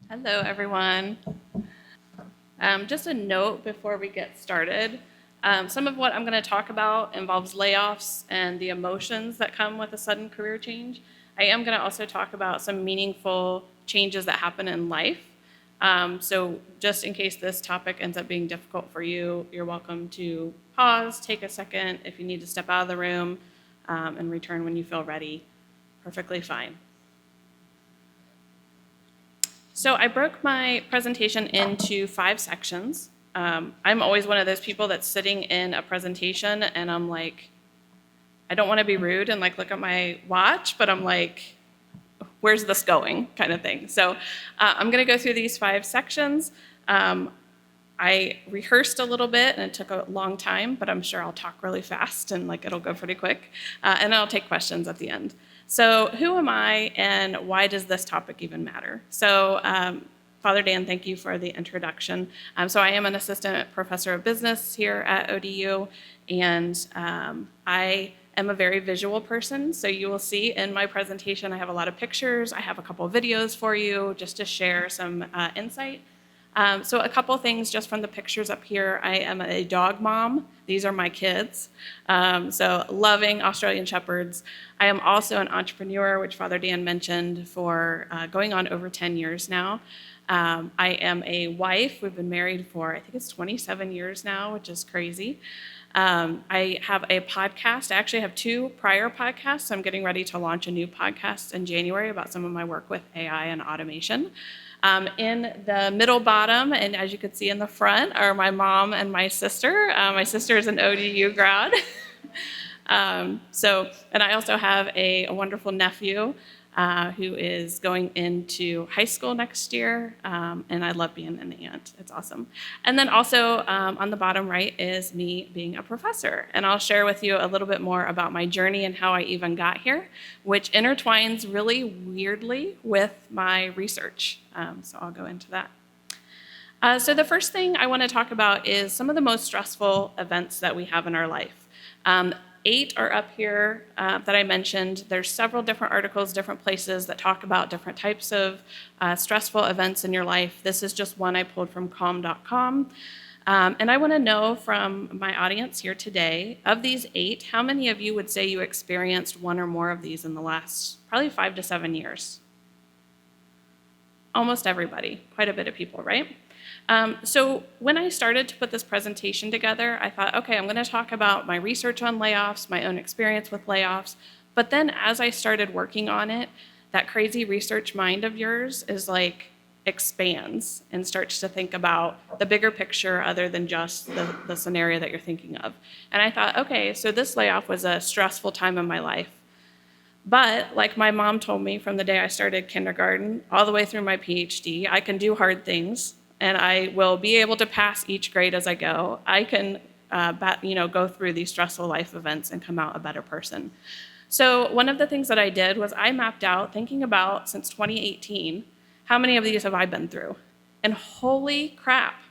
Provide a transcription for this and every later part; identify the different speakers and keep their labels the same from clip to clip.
Speaker 1: Hello, everyone. Just a note before we get started. Some of what I'm going to talk about involves layoffs and the emotions that come with a sudden career change. I am going to also talk about some meaningful changes that happen in life. So just in case this topic ends up being difficult for you, you're welcome to pause, take a second. If you need to step out of the room and return when you feel ready, perfectly fine. So I broke my presentation into 5 sections. I'm always one of those people that's sitting in a presentation and I'm like, I don't want to be rude and like look at my watch, but I'm like, where's this going kind of thing. So I'm going to go through these 5 sections. I rehearsed a little bit and it took a long time, but I'm sure I'll talk really fast and like it'll go pretty quick. And I'll take questions at the end. So who am I and why does this topic even matter? So Father Dan, thank you for the introduction. So I am an assistant professor of business here at ODU, and I am a very visual person. So you will see in my presentation, I have a lot of pictures. I have a couple of videos for you just to share some insight. So a couple things just from the pictures up here. I am a dog mom. These are my kids. So loving Australian Shepherds. I am also an entrepreneur, which Father Dan mentioned, for going on over 10 years now. I am a wife. We've been married for, I think it's 27 years now, which is crazy. I have a podcast. I actually have 2 prior podcasts. I'm getting ready to launch a new podcast in January about some of my work with AI and automation. In the middle bottom, and as you can see in the front, are my mom and my sister. My sister is an ODU grad. And I also have a wonderful nephew who is going into high school next year, and I love being an aunt. It's awesome. And then also on the bottom right is me being a professor, and I'll share with you a little bit more about my journey and how I even got here, which intertwines really weirdly with my research. So I'll go into that. So the first thing I want to talk about is some of the most stressful events that we have in our life. 8 are up here that I mentioned. There's several different articles, different places that talk about different types of stressful events in your life. This is just one I pulled from calm.com. And I want to know from my audience here today, of these 8, how many of you would say you experienced one or more of these in the last probably 5 to 7 years? Almost everybody, quite a bit of people, right? So when I started to put this presentation together, I thought, okay, I'm going to talk about my research on layoffs, my own experience with layoffs. But then as I started working on it, that crazy research mind of yours is like expands and starts to think about the bigger picture other than just the scenario that you're thinking of. And I thought, okay, so this layoff was a stressful time in my life. But like my mom told me from the day I started kindergarten all the way through my Ph.D., I can do hard things and I will be able to pass each grade as I go. I can go through these stressful life events and come out a better person. So one of the things that I did was I mapped out, thinking about since 2018, how many of these have I been through? And holy crap,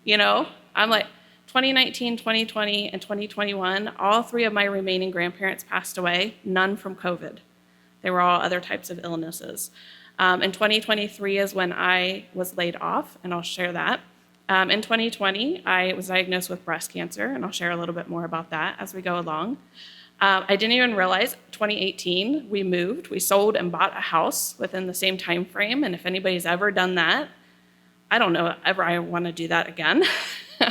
Speaker 1: I'm like 2019, 2020, and 2021, all 3 of my remaining grandparents passed away, none from COVID. They were all other types of illnesses. In 2023 is when I was laid off, and I'll share that. In 2020, I was diagnosed with breast cancer, and I'll share a little bit more about that as we go along. I didn't even realize 2018 we sold and bought a house within the same time frame, and if anybody's ever done that, I don't know ever I want to do that again.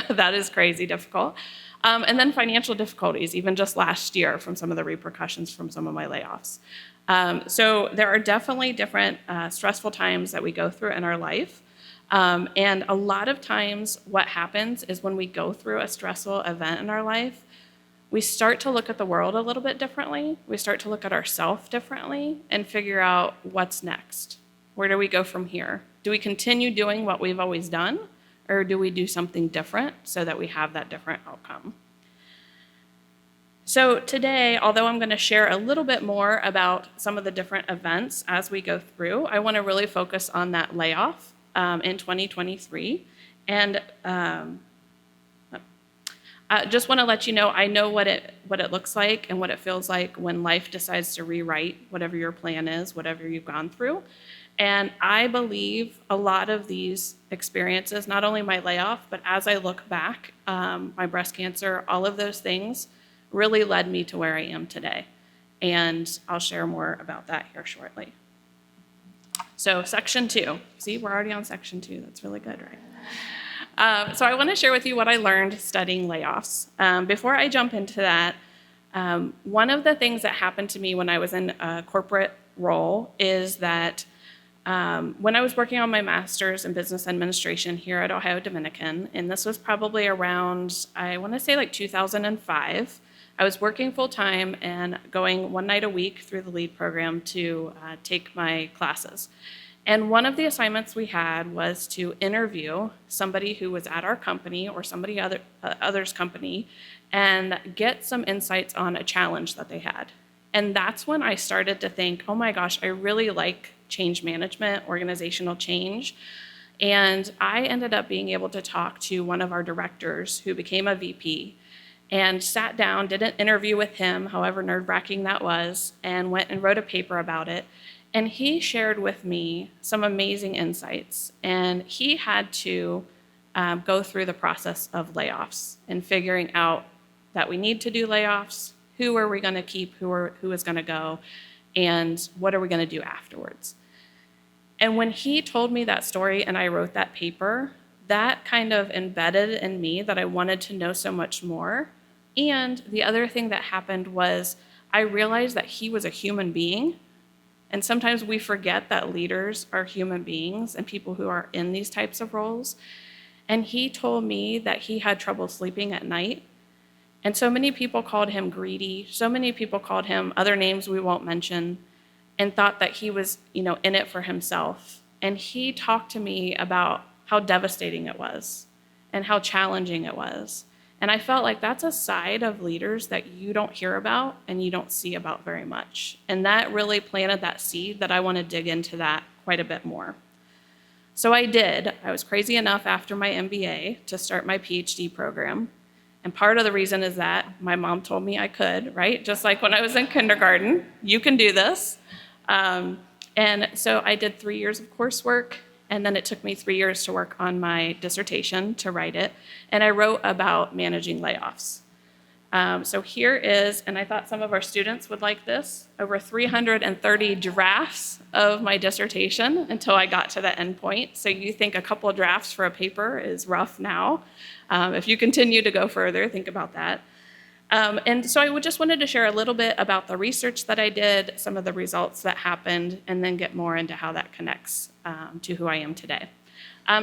Speaker 1: That is crazy difficult. And then financial difficulties, even just last year from some of the repercussions from some of my layoffs. So there are definitely different stressful times that we go through in our life. And a lot of times what happens is when we go through a stressful event in our life, we start to look at the world a little bit differently. We start to look at ourselves differently and figure out what's next. Where do we go from here? Do we continue doing what we've always done? Or do we do something different so that we have that different outcome? So today, although I'm going to share a little bit more about some of the different events as we go through, I want to really focus on that layoff in 2023. And Just want to let you know, I know what it looks like and what it feels like when life decides to rewrite whatever your plan is, whatever you've gone through. And I believe a lot of these experiences, not only my layoff, but as I look back, my breast cancer, all of those things really led me to where I am today. And I'll share more about that here shortly. So section 2. See, we're already on section 2. That's really good, right? So I want to share with you what I learned studying layoffs. Before I jump into that, one of the things that happened to me when I was in a corporate role is that when I was working on my master's in business administration here at Ohio Dominican, and this was probably around, I want to say like 2005, I was working full time and going one night a week through the LEAD program to take my classes. And one of the assignments we had was to interview somebody who was at our company or somebody other's company and get some insights on a challenge that they had. And that's when I started to think, oh my gosh, I really like change management, organizational change. And I ended up being able to talk to one of our directors who became a VP and sat down, did an interview with him, however nerve-wracking that was, and went and wrote a paper about it. And he shared with me some amazing insights. And he had to go through the process of layoffs and figuring out that we need to do layoffs, who are we going to keep, who is going to go, and what are we going to do afterwards. And when he told me that story and I wrote that paper, that kind of embedded in me that I wanted to know so much more. And the other thing that happened was I realized that he was a human being. And sometimes we forget that leaders are human beings and people who are in these types of roles. And he told me that he had trouble sleeping at night. And so many people called him greedy. So many people called him other names we won't mention and thought that he was, in it for himself. And he talked to me about how devastating it was and how challenging it was. And I felt like that's a side of leaders that you don't hear about and you don't see about very much. And that really planted that seed that I want to dig into that quite a bit more. So I did. I was crazy enough after my MBA to start my Ph.D. program. And part of the reason is that my mom told me I could, right? Just like when I was in kindergarten, you can do this. And so I did 3 years of coursework, and then it took me 3 years to work on my dissertation to write it. And I wrote about managing layoffs. So here is, and I thought some of our students would like this, over 330 drafts of my dissertation until I got to the end point. So you think a couple of drafts for a paper is rough now. If you continue to go further, think about that. And so I just wanted to share a little bit about the research that I did, some of the results that happened, and then get more into how that connects to who I am today.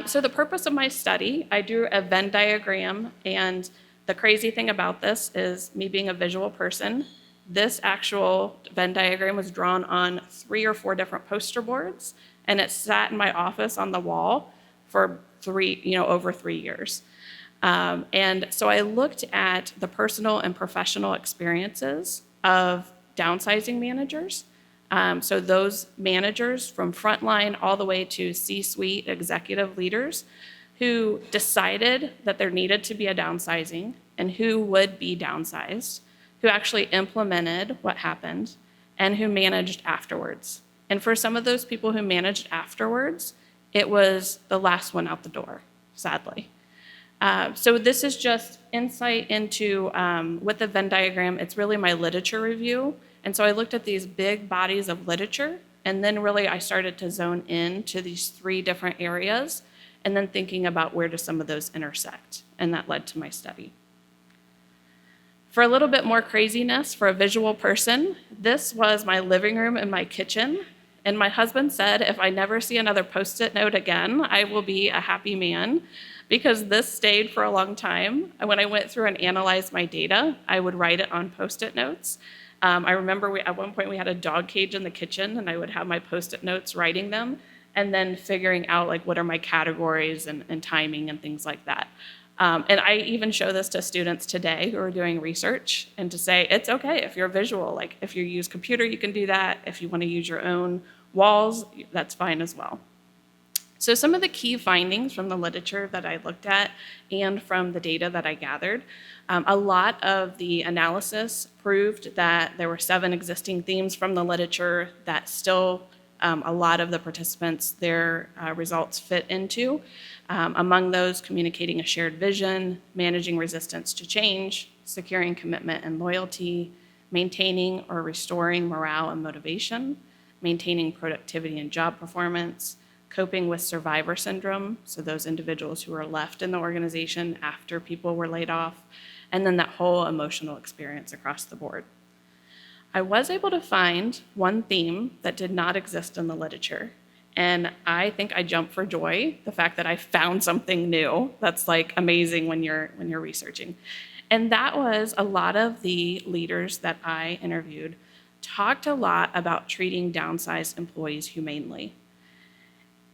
Speaker 1: So the purpose of my study, I drew a Venn diagram, and the crazy thing about this is me being a visual person, this actual Venn diagram was drawn on 3 or 4 different poster boards, and it sat in my office on the wall for over 3 years. And so I looked at the personal and professional experiences of downsizing managers. So those managers from frontline all the way to C-suite executive leaders who decided that there needed to be a downsizing and who would be downsized, who actually implemented what happened, and who managed afterwards. And for some of those people who managed afterwards, it was the last one out the door, sadly. So this is just insight into, with the Venn diagram, it's really my literature review. And so I looked at these big bodies of literature, and then really I started to zone in to these 3 different areas, and then thinking about where do some of those intersect, and that led to my study. For a little bit more craziness, for a visual person, this was my living room and my kitchen. And my husband said, if I never see another Post-it note again, I will be a happy man, because this stayed for a long time. And when I went through and analyzed my data, I would write it on Post-it notes. I remember at one point we had a dog cage in the kitchen, and I would have my Post-it notes writing them, and then figuring out like what are my categories and timing and things like that. And I even show this to students today who are doing research, and to say it's okay if you're visual. Like if you use computer, you can do that. If you want to use your own walls, that's fine as well. So some of the key findings from the literature that I looked at and from the data that I gathered, a lot of the analysis proved that there were 7 existing themes from the literature that still a lot of the participants, their results fit into. Among those, communicating a shared vision, managing resistance to change, securing commitment and loyalty, maintaining or restoring morale and motivation, maintaining productivity and job performance, coping with survivor syndrome, so those individuals who are left in the organization after people were laid off, and then that whole emotional experience across the board. I was able to find one theme that did not exist in the literature, and I think I jumped for joy, the fact that I found something new. That's like amazing when you're researching. And that was a lot of the leaders that I interviewed talked a lot about treating downsized employees humanely.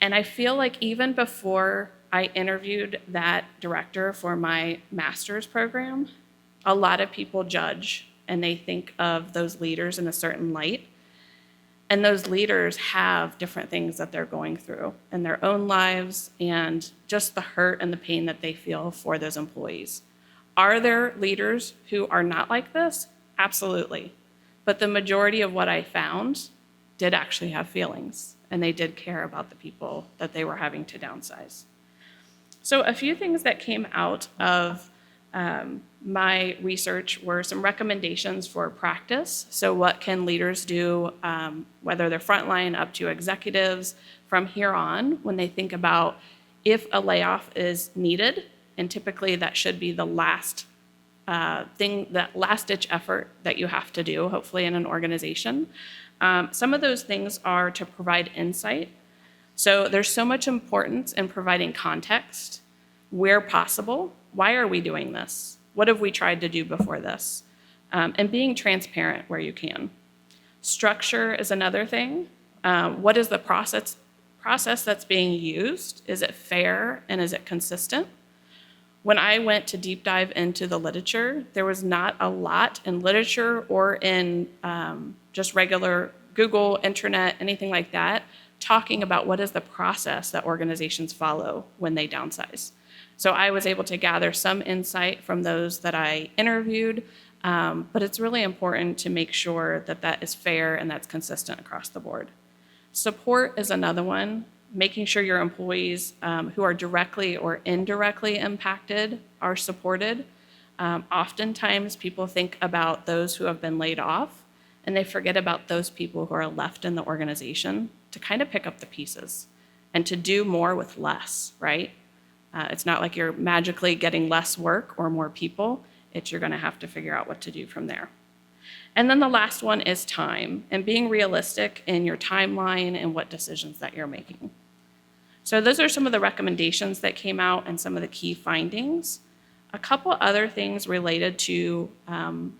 Speaker 1: And I feel like even before I interviewed that director for my master's program, a lot of people judge and they think of those leaders in a certain light. And those leaders have different things that they're going through in their own lives and just the hurt and the pain that they feel for those employees. Are there leaders who are not like this? Absolutely. But the majority of what I found did actually have feelings, and they did care about the people that they were having to downsize. So a few things that came out of my research were some recommendations for practice. So what can leaders do, whether they're frontline up to executives, from here on when they think about if a layoff is needed, and typically that should be the last thing, that last-ditch effort that you have to do, hopefully in an organization. Some of those things are to provide insight. So there's so much importance in providing context, where possible. Why are we doing this? What have we tried to do before this? And being transparent where you can. Structure is another thing. What is the process that's being used? Is it fair and is it consistent? When I went to deep dive into the literature, there was not a lot in literature or in just regular Google, internet, anything like that, talking about what is the process that organizations follow when they downsize. So I was able to gather some insight from those that I interviewed, but it's really important to make sure that that is fair and that's consistent across the board. Support is another one. Making sure your employees who are directly or indirectly impacted are supported. Oftentimes people think about those who have been laid off and they forget about those people who are left in the organization to kind of pick up the pieces and to do more with less, right? It's not like you're magically getting less work or more people. It's you're going to have to figure out what to do from there. And then the last one is time and being realistic in your timeline and what decisions that you're making. So those are some of the recommendations that came out and some of the key findings. A couple other things related to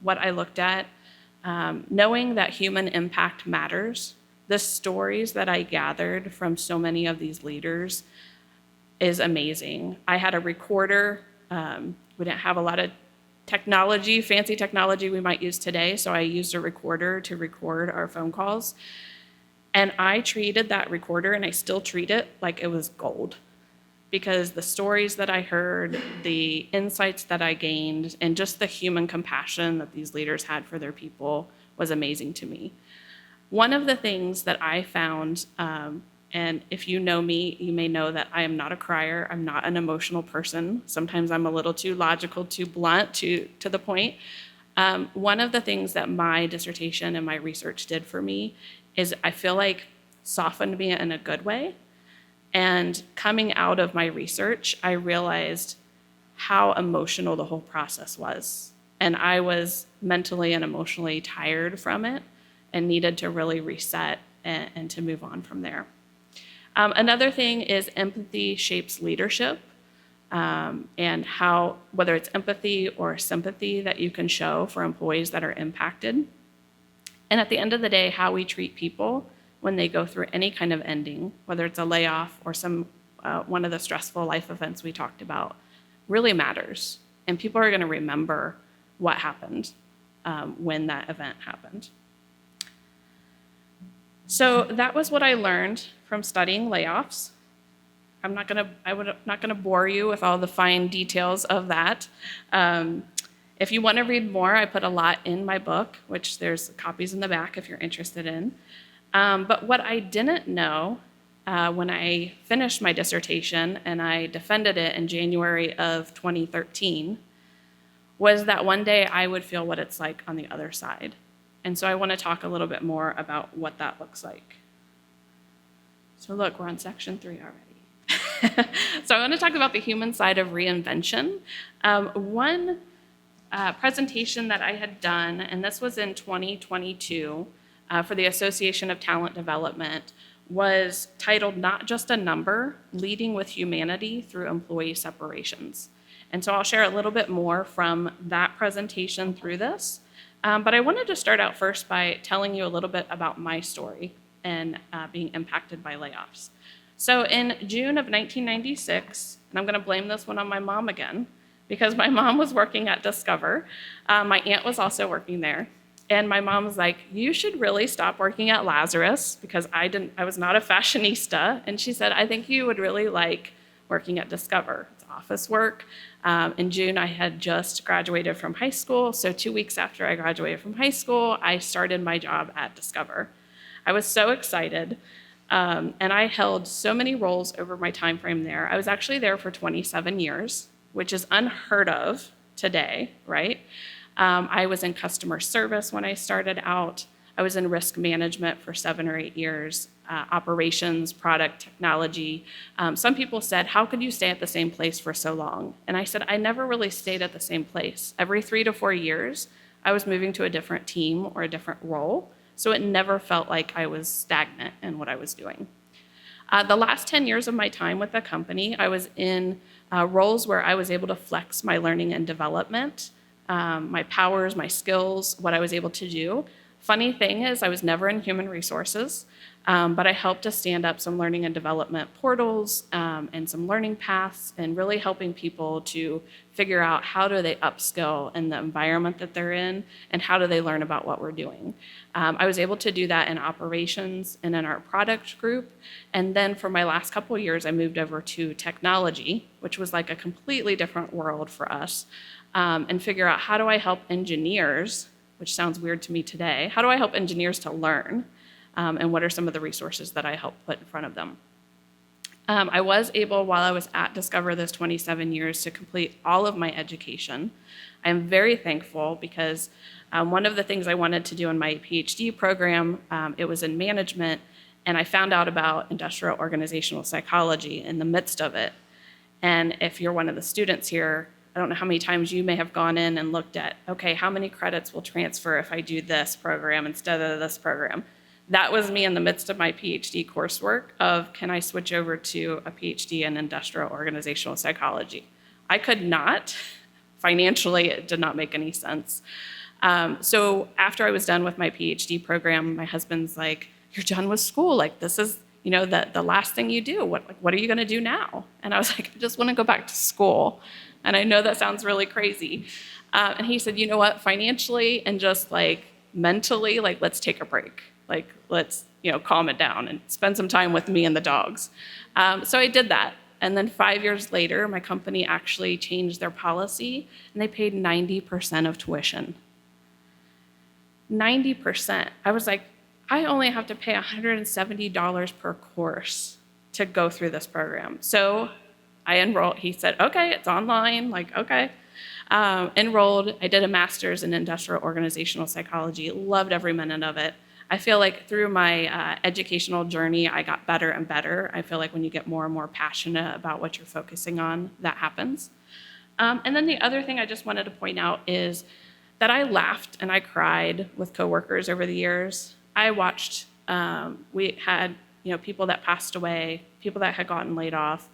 Speaker 1: what I looked at, knowing that human impact matters. The stories that I gathered from so many of these leaders is amazing. I had a recorder. We didn't have a lot of technology, fancy technology we might use today, so I used a recorder to record our phone calls. And I treated that recorder, and I still treat it like it was gold, because the stories that I heard, the insights that I gained, and just the human compassion that these leaders had for their people was amazing to me. One of the things that I found, and if you know me, you may know that I am not a crier. I'm not an emotional person. Sometimes I'm a little too logical, too blunt, to the point. One of the things that my dissertation and my research did for me is I feel like softened me in a good way. And coming out of my research, I realized how emotional the whole process was. And I was mentally and emotionally tired from it and needed to really reset and to move on from there. Another thing is empathy shapes leadership, and how, whether it's empathy or sympathy that you can show for employees that are impacted. And at the end of the day, how we treat people when they go through any kind of ending, whether it's a layoff or some one of the stressful life events we talked about, really matters. And people are going to remember what happened when that event happened. So that was what I learned from studying layoffs. not gonna bore you with all the fine details of that. If you want to read more, I put a lot in my book, which there's copies in the back if you're interested in. But what I didn't know when I finished my dissertation and I defended it in January of 2013 was that one day I would feel what it's like on the other side. And so I want to talk a little bit more about what that looks like. So look, we're on section 3 already. So I want to talk about the human side of reinvention. One presentation that I had done, and this was in 2022 for the Association of Talent Development, was titled Not Just a Number, Leading with Humanity Through Employee Separations. And so I'll share a little bit more from that presentation through this. But I wanted to start out first by telling you a little bit about my story and being impacted by layoffs. So in June of 1996, and I'm going to blame this one on my mom again, because my mom was working at Discover. My aunt was also working there. And my mom was like, you should really stop working at Lazarus, because I was not a fashionista. And she said, I think you would really like working at Discover. It's office work. In June, I had just graduated from high school. So 2 weeks after I graduated from high school, I started my job at Discover. I was so excited. And I held so many roles over my time frame there. I was actually there for 27 years, which is unheard of today, right? I was in customer service when I started out. I was in risk management for 7 or 8 years, operations, product, technology. Some people said, how could you stay at the same place for so long? And I said, I never really stayed at the same place. Every 3 to 4 years, I was moving to a different team or a different role. So it never felt like I was stagnant in what I was doing. The last 10 years of my time with the company, I was in roles where I was able to flex my learning and development, my powers, my skills, what I was able to do. Funny thing is, I was never in human resources, but I helped to stand up some learning and development portals and some learning paths, and really helping people to figure out how do they upskill in the environment that they're in, and how do they learn about what we're doing. I was able to do that in operations and in our product group. And then for my last couple of years, I moved over to technology, which was like a completely different world for us, and figure out how do I help engineers, which sounds weird to me today, how do I help engineers to learn, and what are some of the resources that I help put in front of them. I was able, while I was at Discover those 27 years, to complete all of my education. I'm very thankful because one of the things I wanted to do in my Ph.D. program, it was in management, and I found out about industrial organizational psychology in the midst of it. And if you're one of the students here, I don't know how many times you may have gone in and looked at, okay, how many credits will transfer if I do this program instead of this program? That was me in the midst of my PhD coursework of, can I switch over to a PhD in industrial organizational psychology? I could not. Financially, it did not make any sense. So after I was done with my PhD program, my husband's like, you're done with school. Like, this is, the last thing you do. What are you gonna do now? And I was like, I just wanna go back to school. And I know that sounds really crazy. And he said, you know what, financially and just mentally, let's take a break. Let's, calm it down and spend some time with me and the dogs. So I did that. And then 5 years later, my company actually changed their policy and they paid 90% of tuition. 90%. I was like, I only have to pay $170 per course to go through this program. So I enrolled. He said, okay, it's online. Okay. Enrolled. I did a master's in industrial organizational psychology. Loved every minute of it. I feel like through my educational journey, I got better and better. I feel like when you get more and more passionate about what you're focusing on, that happens. And then the other thing I just wanted to point out is that I laughed and I cried with coworkers over the years. I watched, we had people that passed away, people that had gotten laid off.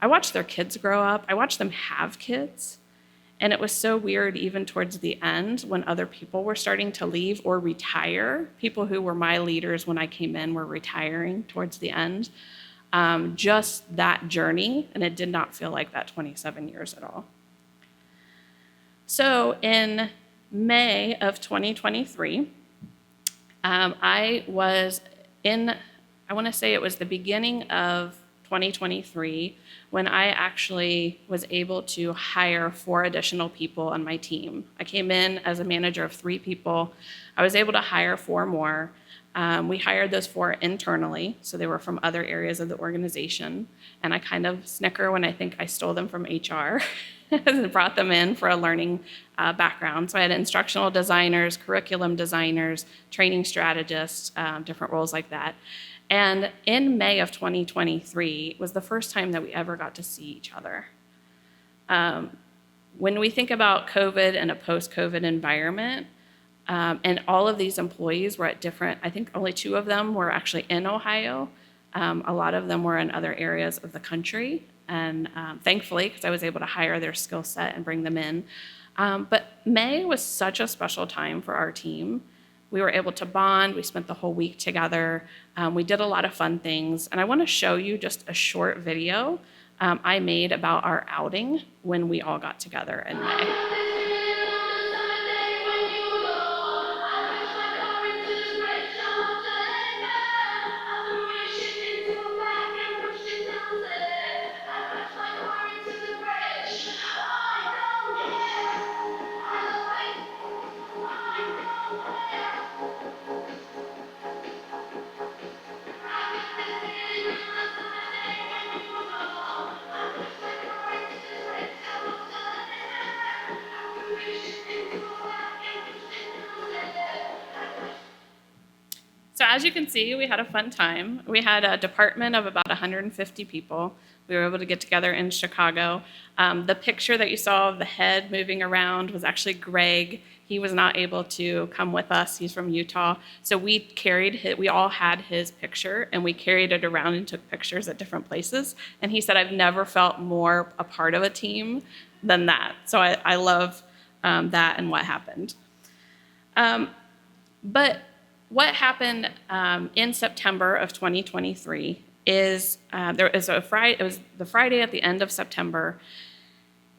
Speaker 1: I watched their kids grow up. I watched them have kids. And it was so weird even towards the end when other people were starting to leave or retire. People who were my leaders when I came in were retiring towards the end. Just that journey, and it did not feel like that 27 years at all. So in May of 2023, I was in, I want to say it was the beginning of 2023 when I actually was able to hire 4 additional people on my team. I came in as a manager of 3 people. I was able to hire 4 more. We hired those 4 internally, so they were from other areas of the organization. And I kind of snicker when I think I stole them from HR and brought them in for a learning background. So I had instructional designers, curriculum designers, training strategists, different roles like that. And in May of 2023 was the first time that we ever got to see each other. When we think about COVID and a post-COVID environment, and all of these employees were at different, I think only 2 of them were actually in Ohio. A lot of them were in other areas of the country. And thankfully, because I was able to hire their skill set and bring them in. But May was such a special time for our team. We were able to bond. We spent the whole week together. We did a lot of fun things. And I want to show you just a short video I made about our outing when we all got together in May. So as you can see, we had a fun time. We had a department of about 150 people. We were able to get together in Chicago. The picture that you saw of the head moving around was actually Greg. He was not able to come with us. He's from Utah. So we all had his picture, and we carried it around and took pictures at different places. And he said, I've never felt more a part of a team than that. So I love that and what happened. But what happened in September of 2023 is it was the Friday at the end of September,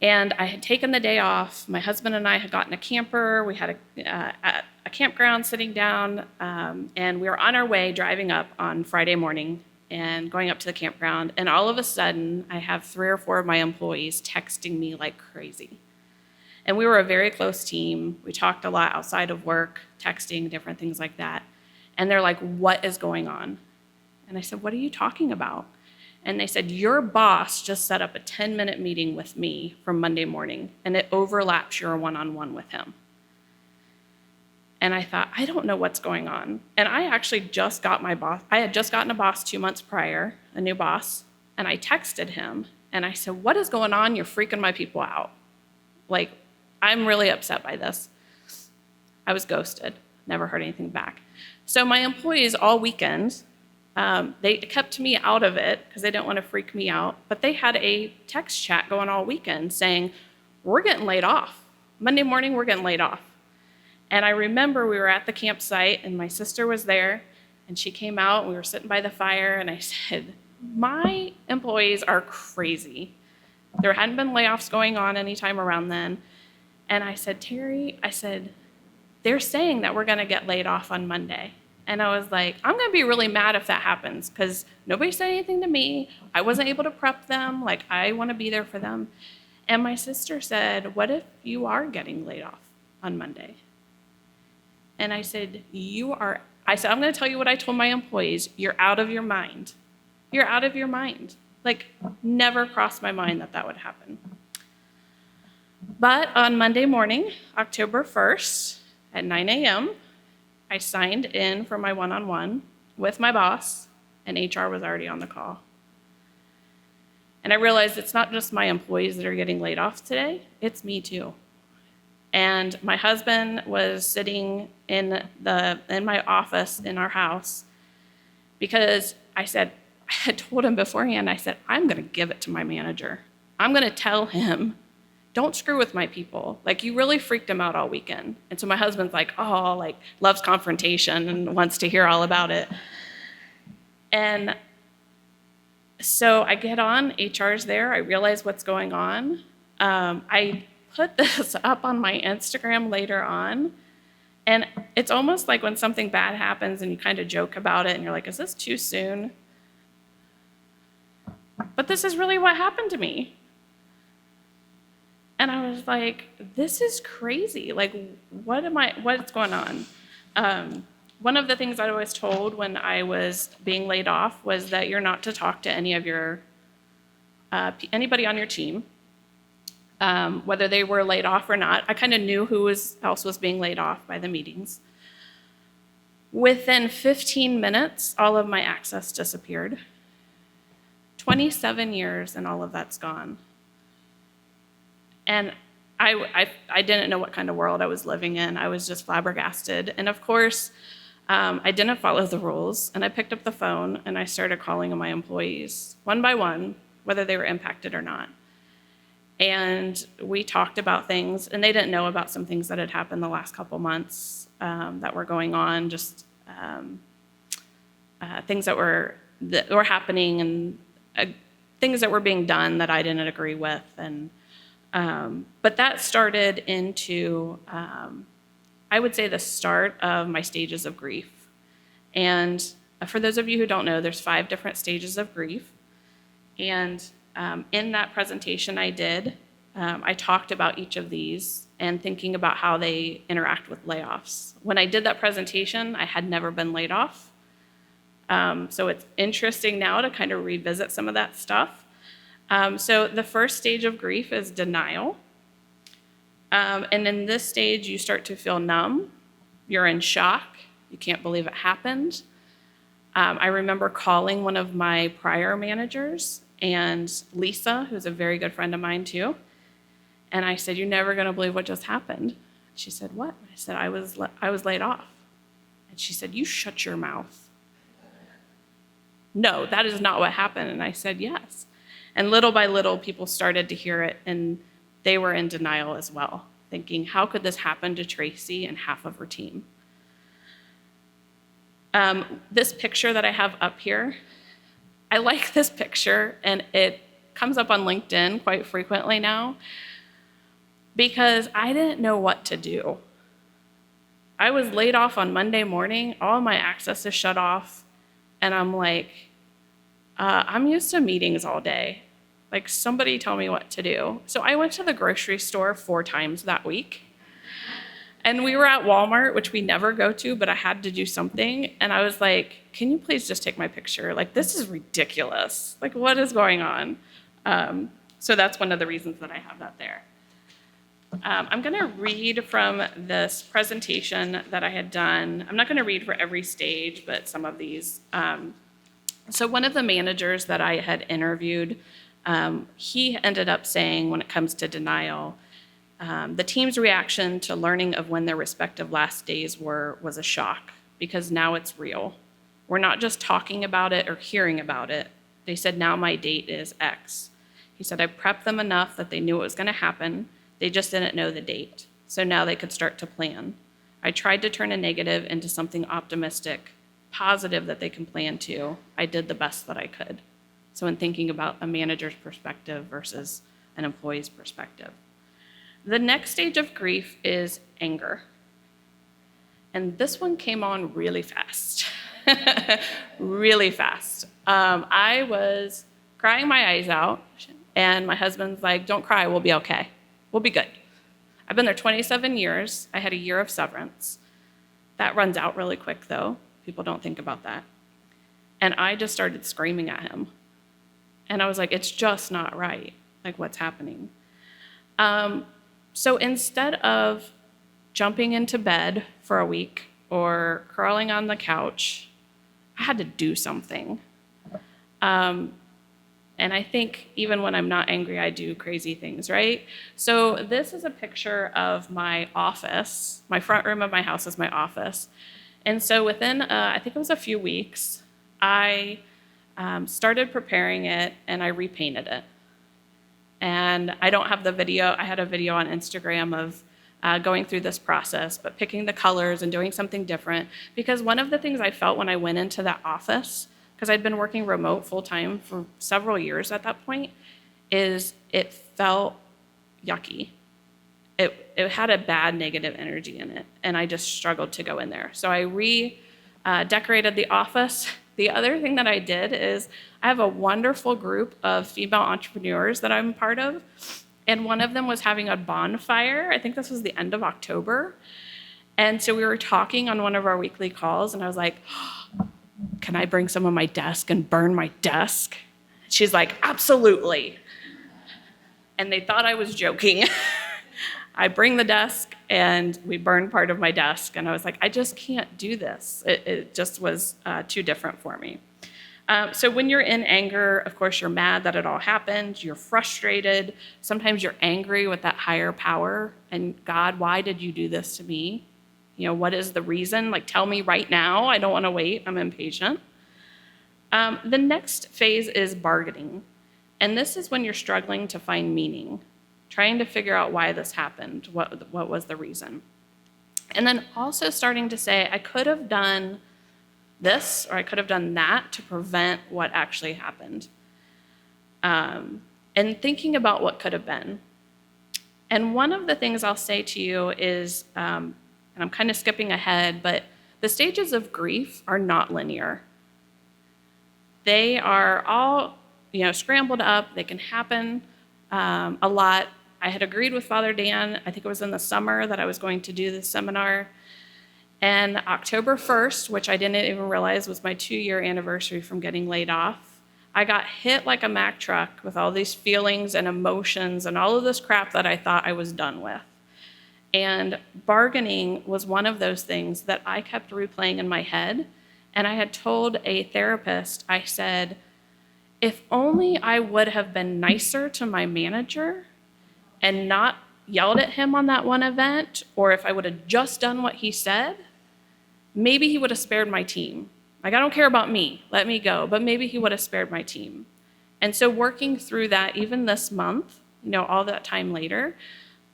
Speaker 1: and I had taken the day off. My husband and I had gotten a camper. We had a campground sitting down, and we were on our way driving up on Friday morning and going up to the campground. And all of a sudden, I have 3 or 4 of my employees texting me like crazy. And we were a very close team. We talked a lot outside of work, texting, different things like that. And they're like, what is going on? And I said, what are you talking about? And they said, your boss just set up a 10-minute meeting with me for Monday morning, and it overlaps your one-on-one with him. And I thought, I don't know what's going on. And I actually just got my boss. I had just gotten a boss 2 months prior, a new boss, and I texted him, and I said, what is going on? You're freaking my people out. Like, I'm really upset by this. I was ghosted, never heard anything back. So my employees all weekend, they kept me out of it because they didn't want to freak me out, but they had a text chat going all weekend saying, we're getting laid off. Monday morning, we're getting laid off. And I remember we were at the campsite, and my sister was there, and she came out, and we were sitting by the fire, and I said, my employees are crazy. There hadn't been layoffs going on anytime around then. And I said, Terry, they're saying that we're going to get laid off on Monday. And I was like, I'm going to be really mad if that happens because nobody said anything to me. I wasn't able to prep them. Like, I want to be there for them. And my sister said, what if you are getting laid off on Monday? And I said, I'm going to tell you what I told my employees. You're out of your mind. You're out of your mind. Like, never crossed my mind that would happen. But on Monday morning, October 1st, at 9 a.m., I signed in for my one-on-one with my boss, and HR was already on the call. And I realized it's not just my employees that are getting laid off today, it's me too. And my husband was sitting in my office in our house because I had told him beforehand, I said, I'm going to give it to my manager. I'm going to tell him, don't screw with my people. Like, you really freaked him out all weekend. And so my husband's like, loves confrontation and wants to hear all about it. And so I get on, HR's there, I realize what's going on. I put this up on my Instagram later on. And it's almost like when something bad happens and you kind of joke about it and you're like, is this too soon? but this is really what happened to me. And I was like, this is crazy. Like, what's going on? One of the things I was told when I was being laid off was that you're not to talk to any of anybody on your team, whether they were laid off or not. I kind of knew who else was being laid off by the meetings. Within 15 minutes, all of my access disappeared. 27 years and all of that's gone. And I didn't know what kind of world I was living in. I was just flabbergasted. And of course, I didn't follow the rules. And I picked up the phone and I started calling my employees one by one, whether they were impacted or not. And we talked about things, and they didn't know about some things that had happened the last couple months that were going on, just things that were happening, and things that were being done that I didn't agree with. And but that started into, I would say, the start of my stages of grief. And for those of you who don't know, there's 5 different stages of grief. And in that presentation I did, I talked about each of these and thinking about how they interact with layoffs. When I did that presentation, I had never been laid off. So it's interesting now to kind of revisit some of that stuff. So the first stage of grief is denial. And in this stage, you start to feel numb. You're in shock. You can't believe it happened. I remember calling one of my prior managers, and Lisa, who's a very good friend of mine too, and I said, "You're never going to believe what just happened." She said, "What?" I said, I was laid off. And she said, "You shut your mouth." "No, that is not what happened." And I said, "Yes." And little by little, people started to hear it, and they were in denial as well, thinking, how could this happen to Tracy and half of her team? This picture that I have up here, I like this picture, and it comes up on LinkedIn quite frequently now, because I didn't know what to do. I was laid off on Monday morning, all my access is shut off, and I'm like, I'm used to meetings all day. Like, somebody tell me what to do. So I went to the grocery store 4 times that week. And we were at Walmart, which we never go to, but I had to do something. And I was like, can you please just take my picture? Like, this is ridiculous. Like, what is going on? So that's one of the reasons that I have that there. I'm going to read from this presentation that I had done. I'm not going to read for every stage, but some of these. So one of the managers that I had interviewed, he ended up saying, when it comes to denial, the team's reaction to learning of when their respective last days were was a shock, because now it's real. We're not just talking about it or hearing about it. They said, now my date is X. He said, I prepped them enough that they knew it was going to happen. They just didn't know the date. So now they could start to plan. I tried to turn a negative into something optimistic, positive that they can plan to. I did the best that I could. So in thinking about a manager's perspective versus an employee's perspective. The next stage of grief is anger. And this one came on really fast, really fast. I was crying my eyes out, and my husband's like, don't cry, we'll be okay. We'll be good. I've been there 27 years. I had a year of severance. That runs out really quick, though. People don't think about that. And I just started screaming at him. And I was like, it's just not right, like what's happening. So instead of jumping into bed for a week or crawling on the couch, I had to do something. And I think even when I'm not angry, I do crazy things, right? So this is a picture of my office. My front room of my house is my office. And so within, I think it was a few weeks, I started preparing it and I repainted it. And I don't have the video. I had a video on Instagram of going through this process, but picking the colors and doing something different. Because one of the things I felt when I went into that office, because I'd been working remote full-time for several years at that point, is it felt yucky. It had a bad negative energy in it, and I just struggled to go in there. So I decorated the office, The other thing that I did is I have a wonderful group of female entrepreneurs that I'm part of, and one of them was having a bonfire. I think this was the end of October. And so we were talking on one of our weekly calls, and I was like, can I bring some of my desk and burn my desk? She's like, absolutely. And they thought I was joking. I bring the desk, and we burn part of my desk. And I was like, I just can't do this. It just was too different for me. So when you're in anger, of course, you're mad that it all happened. You're frustrated. Sometimes you're angry with that higher power. And God, why did you do this to me? What is the reason? Like, tell me right now. I don't want to wait. I'm impatient. The next phase is bargaining. And this is when you're struggling to find meaning, trying to figure out why this happened, what was the reason. And then also starting to say, I could have done this or I could have done that to prevent what actually happened. And thinking about what could have been. And one of the things I'll say to you is, and I'm kind of skipping ahead, but the stages of grief are not linear. They are all, scrambled up. They can happen a lot. I had agreed with Father Dan, I think it was in the summer, that I was going to do this seminar. And October 1st, which I didn't even realize was my 2-year anniversary from getting laid off, I got hit like a Mack truck with all these feelings and emotions and all of this crap that I thought I was done with. And bargaining was one of those things that I kept replaying in my head. And I had told a therapist, I said, if only I would have been nicer to my manager and not yelled at him on that one event, or if I would have just done what he said, maybe he would have spared my team. Like, I don't care about me, let me go, but maybe he would have spared my team. And so working through that, even this month, all that time later,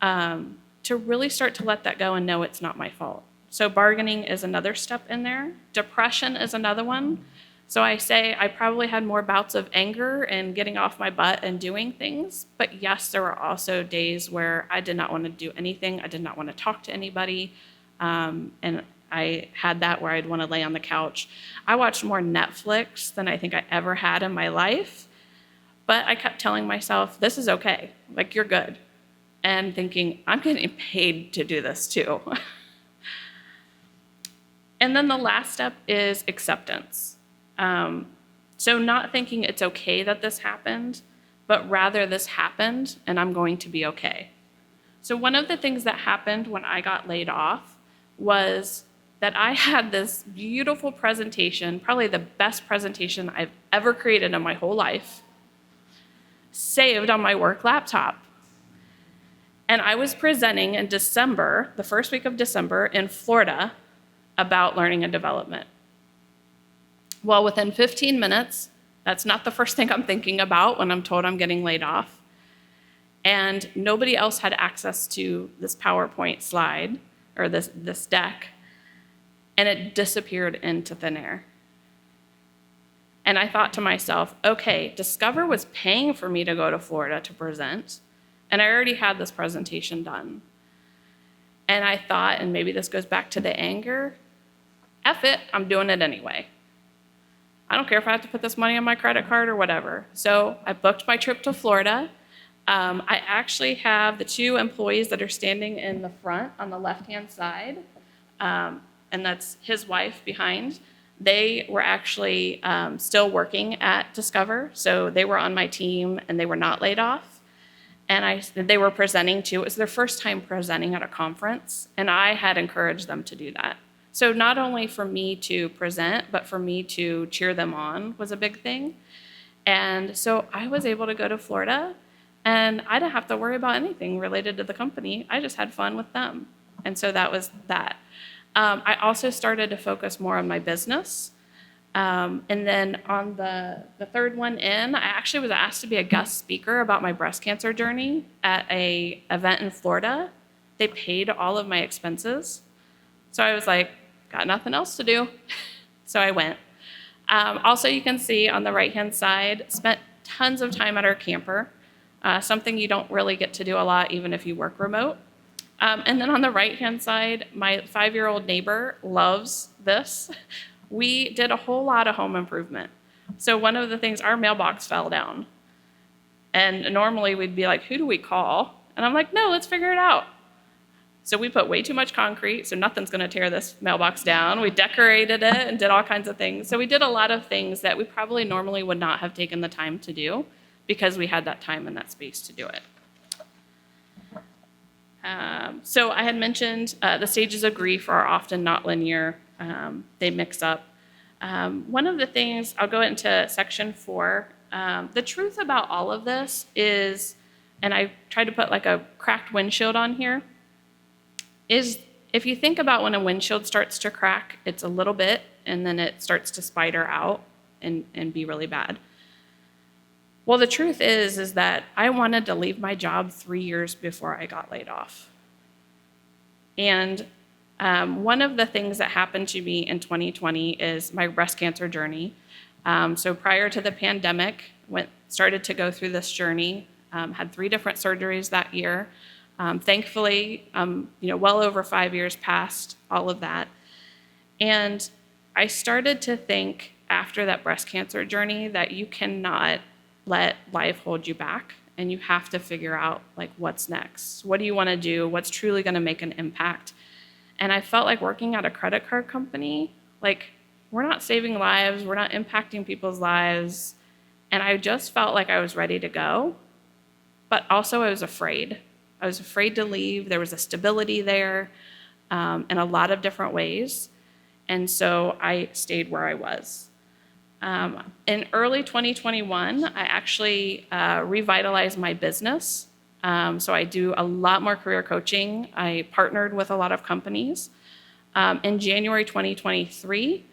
Speaker 1: to really start to let that go and know it's not my fault. So bargaining is another step in there. Depression is another one. So I say I probably had more bouts of anger and getting off my butt and doing things. But yes, there were also days where I did not want to do anything. I did not want to talk to anybody. And I had that where I'd want to lay on the couch. I watched more Netflix than I think I ever had in my life. But I kept telling myself, this is okay. Like, you're good. And thinking, I'm getting paid to do this too. And then the last step is acceptance. So not thinking it's okay that this happened, but rather this happened and I'm going to be okay. So one of the things that happened when I got laid off was that I had this beautiful presentation, probably the best presentation I've ever created in my whole life, saved on my work laptop. And I was presenting in December, the first week of December in Florida, about learning and development. Well, within 15 minutes, that's not the first thing I'm thinking about when I'm told I'm getting laid off. And nobody else had access to this PowerPoint slide or this deck, and it disappeared into thin air. And I thought to myself, okay, Discover was paying for me to go to Florida to present, and I already had this presentation done. And I thought, and maybe this goes back to the anger, F it, I'm doing it anyway. I don't care if I have to put this money on my credit card or whatever. So I booked my trip to Florida. I actually have the 2 employees that are standing in the front on the left-hand side, and that's his wife behind. They were actually still working at Discover, so they were on my team and they were not laid off. And they were presenting too. It was their first time presenting at a conference, and I had encouraged them to do that. So not only for me to present, but for me to cheer them on was a big thing. And so I was able to go to Florida, and I didn't have to worry about anything related to the company. I just had fun with them. And so that was that. I also started to focus more on my business. And then on the third one in, I actually was asked to be a guest speaker about my breast cancer journey at an event in Florida. They paid all of my expenses. So I was like, got nothing else to do. So I went. Also, you can see on the right-hand side, spent tons of time at our camper, something you don't really get to do a lot even if you work remote. And then on the right-hand side, my 5-year-old neighbor loves this. we did a whole lot of home improvement. So one of the things, our mailbox fell down. And normally we'd be like, who do we call? And I'm like, no, let's figure it out. So we put way too much concrete, so nothing's going to tear this mailbox down. We decorated it and did all kinds of things. So we did a lot of things that we probably normally would not have taken the time to do because we had that time and that space to do it. So I had mentioned the stages of grief are often not linear. They mix up. One of the things, I'll go into section 4. The truth about all of this is, and I tried to put like a cracked windshield on here, is if you think about when a windshield starts to crack, it's a little bit, and then it starts to spider out and be really bad. Well, the truth is that I wanted to leave my job 3 years before I got laid off. And one of the things that happened to me in 2020 is my breast cancer journey. So prior to the pandemic, started to go through this journey, had 3 different surgeries that year. Thankfully, well over 5 years past all of that. And I started to think after that breast cancer journey that you cannot let life hold you back, and you have to figure out like what's next. What do you want to do? What's truly going to make an impact? And I felt like working at a credit card company, like we're not saving lives, we're not impacting people's lives. And I just felt like I was ready to go, but also I was afraid. I was afraid to leave. There was a stability there in a lot of different ways. And so I stayed where I was. In early 2021, I actually revitalized my business. So I do a lot more career coaching. I partnered with a lot of companies. In January 2023,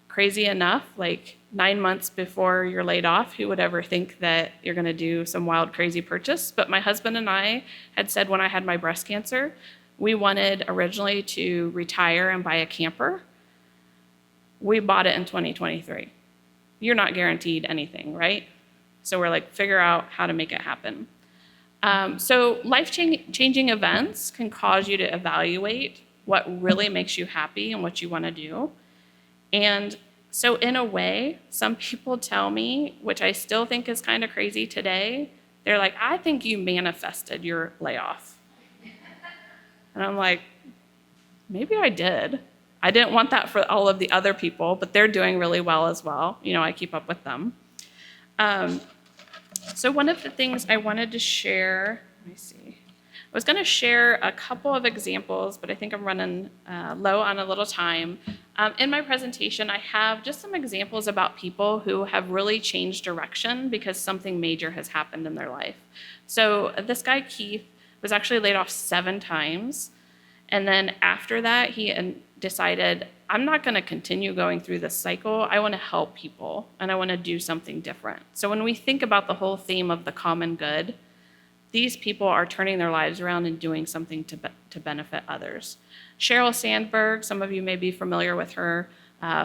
Speaker 1: crazy enough, like 9 months before you're laid off, who would ever think that you're going to do some wild, crazy purchase? But my husband and I had said when I had my breast cancer, we wanted originally to retire and buy a camper. We bought it in 2023. You're not guaranteed anything, right? So we're like, figure out how to make it happen. So life-changing events can cause you to evaluate what really makes you happy and what you want to do. And so in a way, some people tell me, which I still think is kind of crazy today, they're like, I think you manifested your layoff. And I'm like, maybe I did. I didn't want that for all of the other people, but they're doing really well as well. I keep up with them. So one of the things I wanted to share, let me see. I was going to share a couple of examples, but I think I'm running low on a little time. In my presentation, I have just some examples about people who have really changed direction because something major has happened in their life. So this guy, Keith, was actually laid off 7 times. And then after that, he decided, I'm not going to continue going through this cycle. I want to help people, and I want to do something different. So when we think about the whole theme of the common good, these people are turning their lives around and doing something to benefit others. Sheryl Sandberg, some of you may be familiar with her,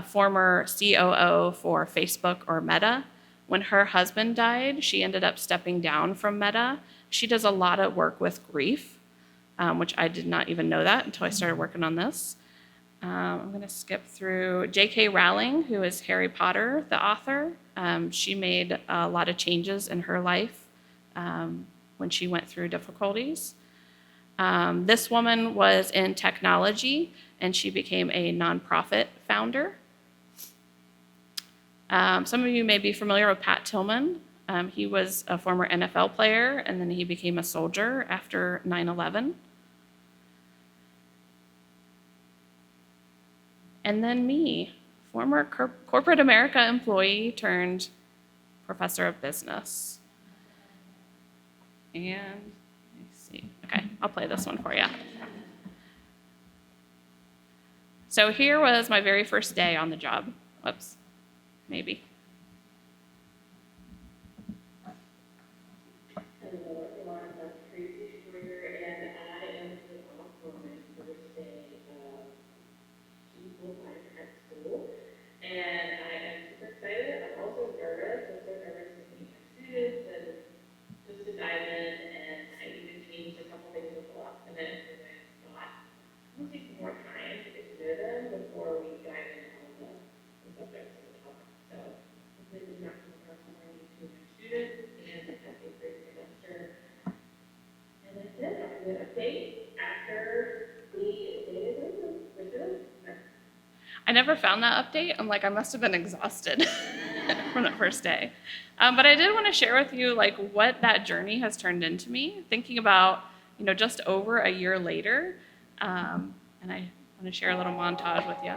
Speaker 1: former COO for Facebook or Meta. When her husband died, she ended up stepping down from Meta. She does a lot of work with grief, which I did not even know that until I started working on this. I'm going to skip through J.K. Rowling, who is Harry Potter, the author. She made a lot of changes in her life when she went through difficulties. This woman was in technology, and she became a nonprofit founder. Some of you may be familiar with Pat Tillman. He was a former NFL player, and then he became a soldier after 9/11. And then me, former corporate America employee turned professor of business. And let me see. Okay, I'll play this one for you. So here was my very first day on the job. Whoops, maybe.
Speaker 2: Hello, everyone. I'm Tracy Shroyer, and I am the off for my first day of full-time at school. And I am super excited. I'm also nervous. I'm so nervous to meet my students and just to dive in. And I even changed a couple things at the last minute because I thought I'm going to take some more time to get to know them before we dive
Speaker 1: never found that update. I'm like, I must have been exhausted from that first day. But I did want to share with you like what that journey has turned into me, thinking about, just over a year later. And I want to share a little montage with you.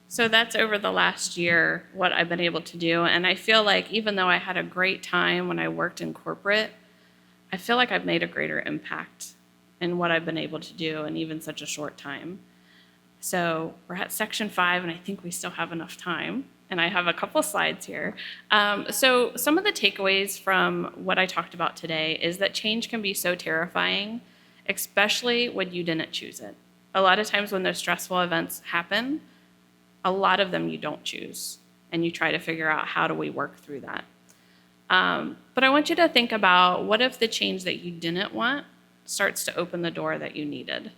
Speaker 1: So that's over the last year, what I've been able to do. And I feel like even though I had a great time when I worked in corporate, I feel like I've made a greater impact in what I've been able to do in even such a short time. So we're at section 5, and I think we still have enough time. And I have a couple slides here. So some of the takeaways from what I talked about today is that change can be so terrifying, especially when you didn't choose it. A lot of times when those stressful events happen, a lot of them you don't choose, and you try to figure out how do we work through that. But I want you to think about, what if the change that you didn't want starts to open the door that you needed?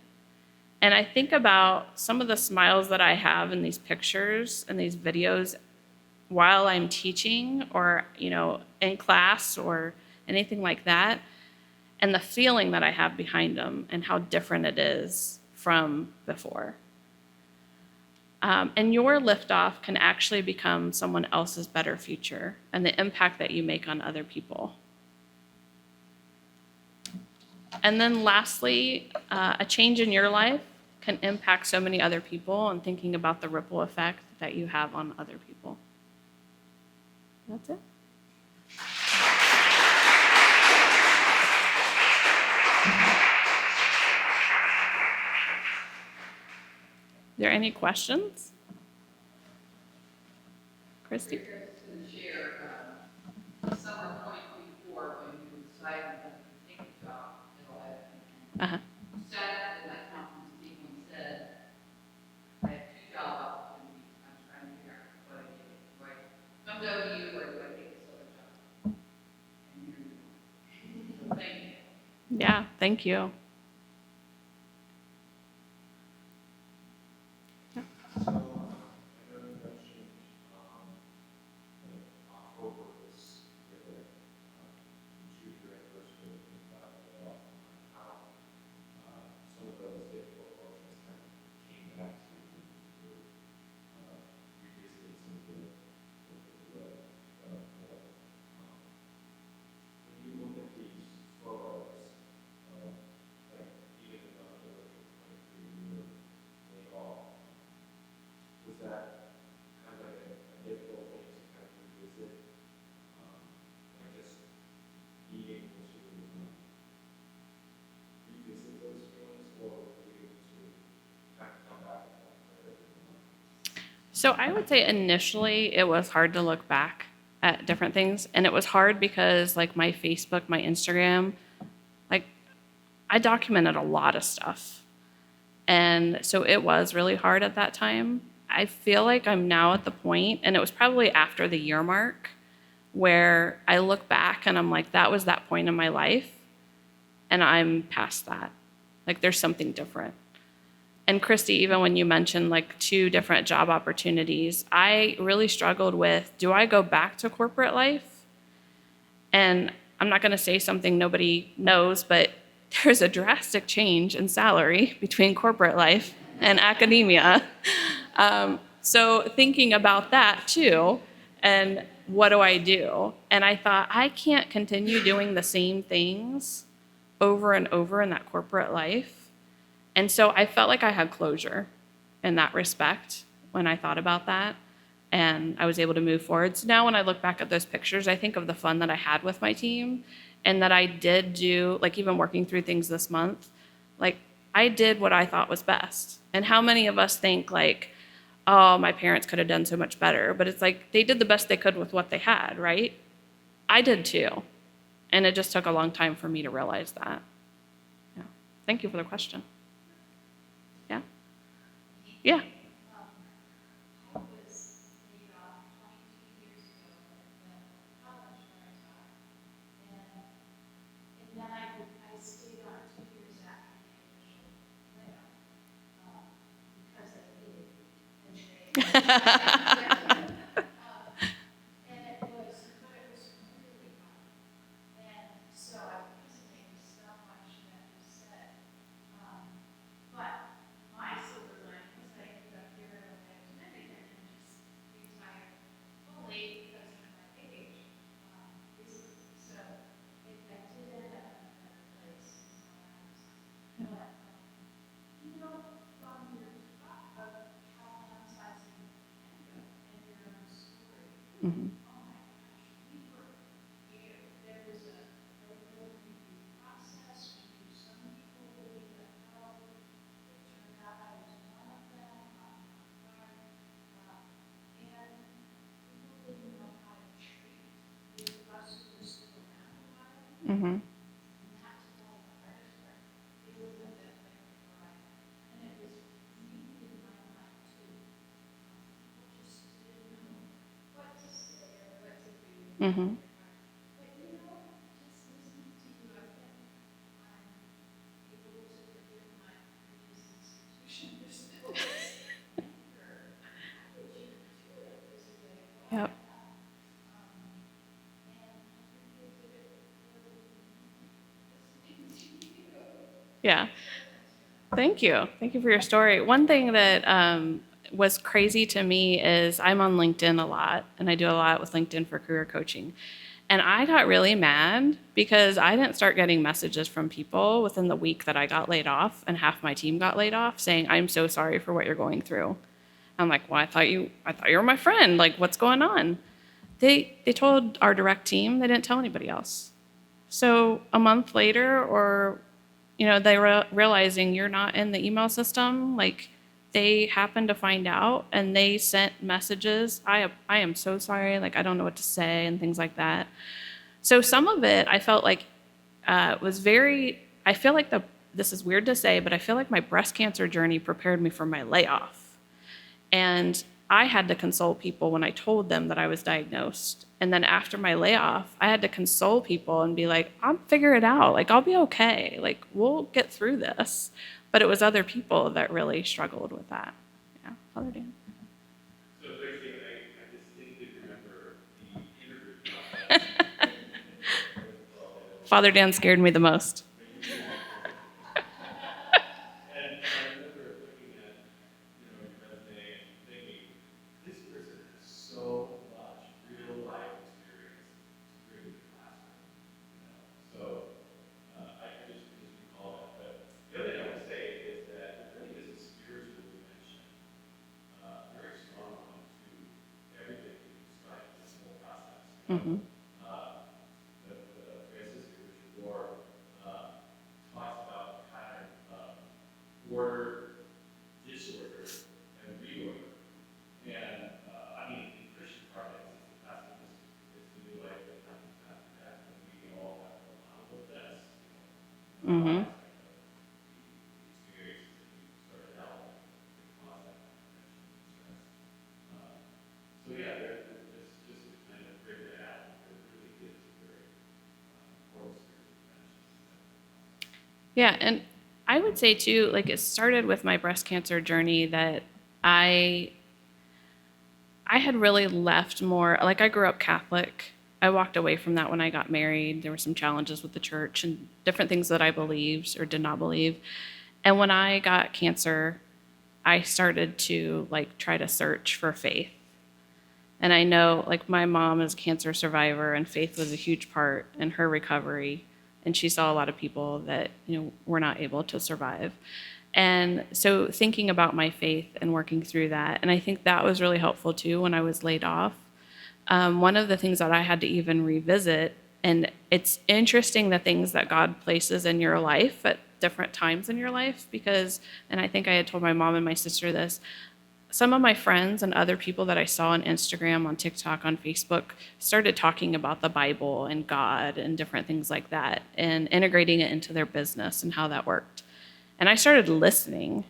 Speaker 1: And I think about some of the smiles that I have in these pictures and these videos while I'm teaching or, in class or anything like that, and the feeling that I have behind them and how different it is from before. And your liftoff can actually become someone else's better future and the impact that you make on other people. And then lastly, a change in your life can impact so many other people, and thinking about the ripple effect that you have on other people. That's it. Are there any questions? Christy?
Speaker 3: Summer point before, when you decided to take a job at Layoff.
Speaker 1: Uh-huh.
Speaker 3: You sat at that conference table and said, I have 2 job opportunities, I'm trying to figure out what I do. Do I come to you, or do I take this other job? And here you are. So thank you.
Speaker 1: Yeah, thank you.
Speaker 4: So, I know you mentioned, that October is the, choose your anniversary about layoff, how, some of those difficult emotions kind of came back to you when you were, revisiting some of the, when you look at these photos, like, even in the 23 year layoff, was that kind of like a difficult thing to kind of revisit? Like just being able to revisit those feelings, or being able to kind of come back with that clarity?
Speaker 1: So I would say initially it was hard to look back at different things. And it was hard because like my Facebook, my Instagram, like I documented a lot of stuff. And so it was really hard at that time. I feel like I'm now at the point, and it was probably after the year mark, where I look back and I'm like, that was that point in my life. And I'm past that. Like there's something different. And Christy, even when you mentioned like 2 different job opportunities, I really struggled with, do I go back to corporate life? And I'm not going to say something nobody knows, but there's a drastic change in salary between corporate life and academia. So thinking about that too, and what do I do? And I thought, I can't continue doing the same things over and over in that corporate life. And so I felt like I had closure in that respect when I thought about that. And I was able to move forward. So now when I look back at those pictures, I think of the fun that I had with my team and that I did do, like even working through things this month, like I did what I thought was best. And how many of us think like, oh, my parents could have done so much better. But it's like they did the best they could with what they had, right? I did too. And it just took a long time for me to realize that. Yeah. Thank you for the question. Yeah? Yeah.
Speaker 5: I was laid off 22 years ago at the college where I taught, and then I stayed on 2 years after the initial layoff because I hated it. And it was, but it was really hard. And so I resonated so much that you said. But my silver lining was I ended up here in Dominican and just retired fully because of my age recently. So I did end up in a better place in my lives. But, from your talk of how downsizing can go and your own story,
Speaker 1: Mhm.
Speaker 5: oh my gosh, there was a really review process. We knew some people that we let go. It turned out I was one of them, on guard. And people didn't know how to treat those of us who were still around a while.
Speaker 1: Mhm.
Speaker 5: And that's all the hardest part, dealing with it like before I had. And it was me in my mind too. People just didn't know what to say or what to do.
Speaker 1: Mhm.
Speaker 5: But just listening to you, I think I'm able to forgive my previous institution. There's still this anger. How did you do it this way? Why?
Speaker 1: Yep.
Speaker 5: And I think they did it really listening to you.
Speaker 1: Yeah. Thank you. Thank you for your story. One thing that was crazy to me is I'm on LinkedIn a lot, and I do a lot with LinkedIn for career coaching. And I got really mad because I didn't start getting messages from people within the week that I got laid off, and half my team got laid off, saying, "I'm so sorry for what you're going through." I'm like, "Well, I thought you were my friend. Like, what's going on?" They told our direct team. They didn't tell anybody else. So a month later, or they were realizing you're not in the email system, like they happened to find out and they sent messages. I am so sorry, like I don't know what to say and things like that. So some of it I felt like was very. I feel like this is weird to say, but I feel like my breast cancer journey prepared me for my layoff. And I had to console people when I told them that I was diagnosed. And then after my layoff, I had to console people and be like, I'll figure it out. Like, I'll be okay. Like, we'll get through this. But it was other people that really struggled with that. Yeah, Father Dan.
Speaker 4: So Tracy, I distinctly remember the interview process.
Speaker 1: Father Dan scared me the most.
Speaker 4: And I remember looking at, your resume and thinking, this person has so much real life experience to bring to the classroom. So I just recall that. But the other thing I would say is that there really is a spiritual dimension, very strong one to everything you described in this whole process.
Speaker 1: Mm-hmm.
Speaker 4: The Franciscan Richard Rohr talks about kind of order, disorder, and reorder. And in Christian parlance, it's the new life that happens after that. And we all have a lot of this.
Speaker 1: Mm-hmm.
Speaker 4: The experiences that you started out with that cause that depression and stress. So yeah, there's just to kind of break that out. There really is a very important spiritual dimension.
Speaker 1: Yeah, and I would say too, like it started with my breast cancer journey that I had really left more, like I grew up Catholic I walked away from that when I got married. There were some challenges with the church and different things that I believed or did not believe. And when I got cancer, I started to like try to search for faith. And I know like my mom is a cancer survivor, and faith was a huge part in her recovery. And she saw a lot of people that, were not able to survive. And so thinking about my faith and working through that, and I think that was really helpful too when I was laid off. One of the things that I had to even revisit, and it's interesting the things that God places in your life at different times in your life, because, and I think I had told my mom and my sister this, some of my friends and other people that I saw on Instagram, on TikTok, on Facebook started talking about the Bible and God and different things like that and integrating it into their business and how that worked. And I started listening,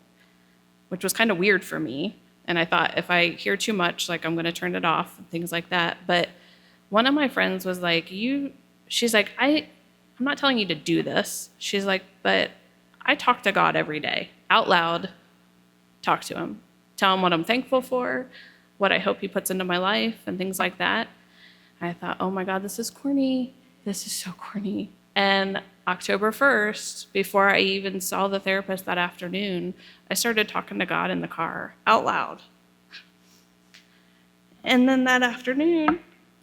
Speaker 1: which was kind of weird for me. And I thought if I hear too much, like I'm going to turn it off and things like that. But one of my friends was like, she's like, I'm not telling you to do this. She's like, but I talk to God every day, out loud, talk to him, tell him what I'm thankful for, what I hope he puts into my life and things like that. I thought, oh my God, this is corny. This is so corny. And October 1st, before I even saw the therapist that afternoon, I started talking to God in the car out loud. And then that afternoon,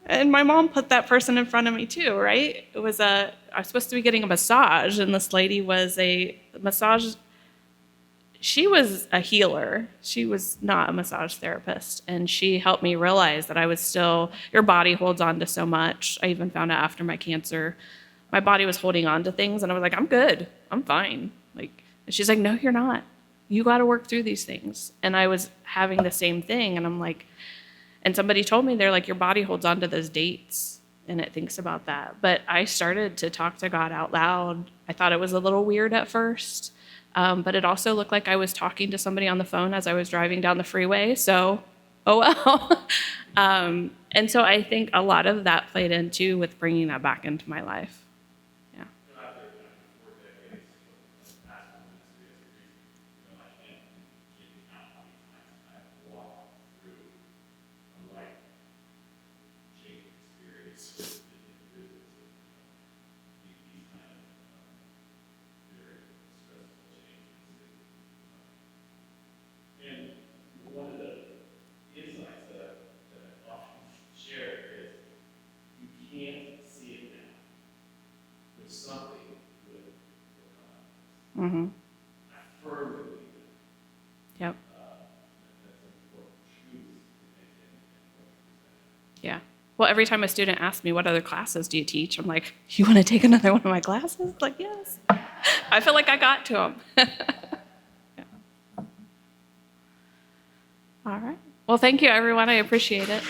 Speaker 1: and my mom put that person in front of me too, right? I was supposed to be getting a massage, and this lady was a massage. She was a healer. She was not a massage therapist. And she helped me realize that I was still, your body holds on to so much. I even found out after my cancer, my body was holding on to things, and I was like, I'm good. I'm fine. And she's like, no, you're not. You got to work through these things. And I was having the same thing, and I'm like, and somebody told me, they're like, your body holds on to those dates, and it thinks about that. But I started to talk to God out loud. I thought it was a little weird at first, but it also looked like I was talking to somebody on the phone as I was driving down the freeway. So, oh well. And so I think a lot of that played into with bringing that back into my life. Yeah.
Speaker 4: After 4 decades of pastoral ministry as a priest, I can't count how many times I've walked through a life-changing experience with individuals with these kind of very stressful changes. And one of the insights that I often share is you can't see it now. There's something good will come.
Speaker 1: Mm-hmm.
Speaker 4: I firmly believe that.
Speaker 1: Yep.
Speaker 4: That's an important truth in what you present.
Speaker 1: Yeah. Well, every time a student asks me, what other classes do you teach? I'm like, you want to take another one of my classes? Like, yes. I feel like I got to them. Yeah. All right. Well, thank you, everyone. I appreciate it.